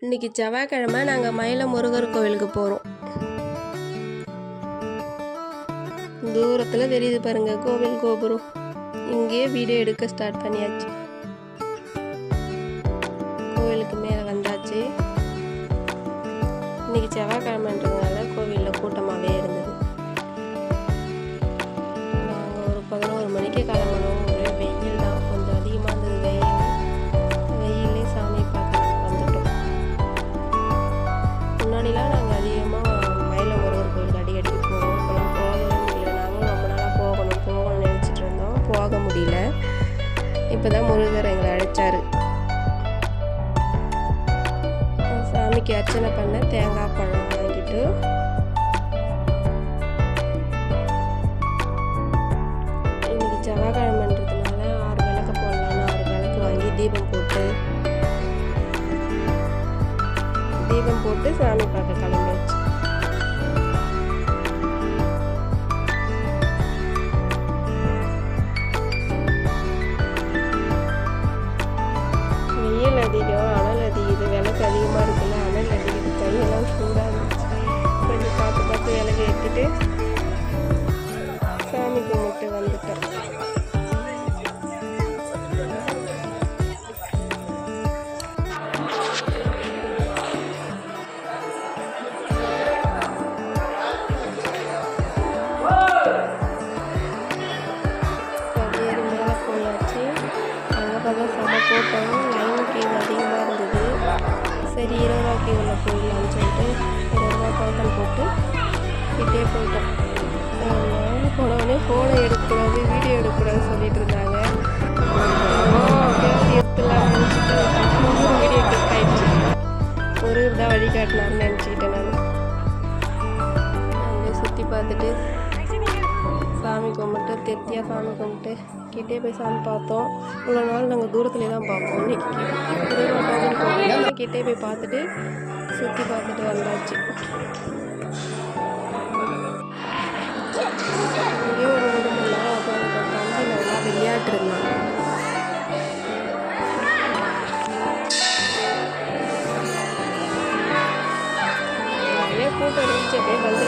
இன்னைக்கு செவ்வாய்க்கிழமை நாங்கள் மயில முருகர் கோவிலுக்கு போகிறோம். தூரத்தில் தெரியுது பாருங்க கோவில் கோபுரம். இங்கேயே வீடியோ எடுக்க ஸ்டார்ட் பண்ணியாச்சு. கோவிலுக்கு மேலே வந்தாச்சு. இன்னைக்கு செவ்வாய்க்கிழமைன்றதுனால கோவிலில் கூட்டமாகவே இருந்தது. நாங்கள் ஒரு 11 மணிக்கு கிளம்பணும். ஒரே வெயில் தான், கொஞ்சம் அதிகமாக இருந்தது வெயிலே சாமி பார்க்க வந்துட்டோம். முன்னாடிலாம் நாங்கள் அதிகமாக மயில முருகர் கோவிலுக்கு அடிக்கடி போவோம். இப்போலாம் போகவே முடியல. நாங்களும் ரொம்ப நாளாக போகணும்னு நினச்சிட்டு இருந்தோம், போக முடியல. இப்போ தான் முருகர் எங்களை அழைச்சாரு. சாமிக்கு அர்ச்சனை பண்ண தேங்காய் பழம் வாங்கிட்டு இன்னைக்கு செவ்வாய்க்கிழமைன்றதுனால 6 விளக்கு போடலான்னு 6 விளக்கு வாங்கி தீபம் போட்டு சாமி பார்க்க கிளம்பியாச்சு. வெயில் அதிகம், அனல் அதிகுது. விளக்கு அதிகமாக இருக்குல்ல, அனல் அதிகுது. கையெல்லாம் சூடாக இருந்துச்சு. கொஞ்சம் பார்த்து விளக்கு எடுத்துட்டு சாமி கும்பிட்டு வந்துட்டோம். படியேறி மேலே போயாச்சு. அங்கே பார்த்தா செம கூட்டம். லைன் கியூ அதிகமாக இருந்தது. சரி 20 ரூபா கியூவில் போயிடலான்னு சொல்லிட்டு 20 ரூபா டோக்கன் போட்டு கிட்டே போயிட்டோம். போனவொடனே ஃபோனை எடுக்கக்கூடாது, வீடியோ எடுக்கக்கூடாதுன்னு சொல்லிட்டு இருந்தாங்க. எடுத்துலாம் நினச்சிட்டு வீடியோ கிளிக் ஆகிடுச்சு. ஒரு தான் வழிகாட்டினார்னு நினச்சிக்கிட்டேன் நான். அப்படியே சுற்றி பார்த்துட்டு சாமி கும்பிட்டு திருப்தியாக சாமி கும்பிட்டு கிட்டே போய் சாமி பார்த்தோம். இவ்வளோ நாள் நாங்கள் தூரத்துலேயே தான் பார்ப்போம். இன்னைக்கு கிட்டே போய் பார்த்துட்டு சுற்றி பார்த்துட்டு வந்தாச்சு. இங்கேயே ஒரு 1 மணி நேரம் தம்பி நல்லா விளையாட்டுருந்தான். நிறைய கூட்டம் இருந்துச்சு. அப்படியே வந்து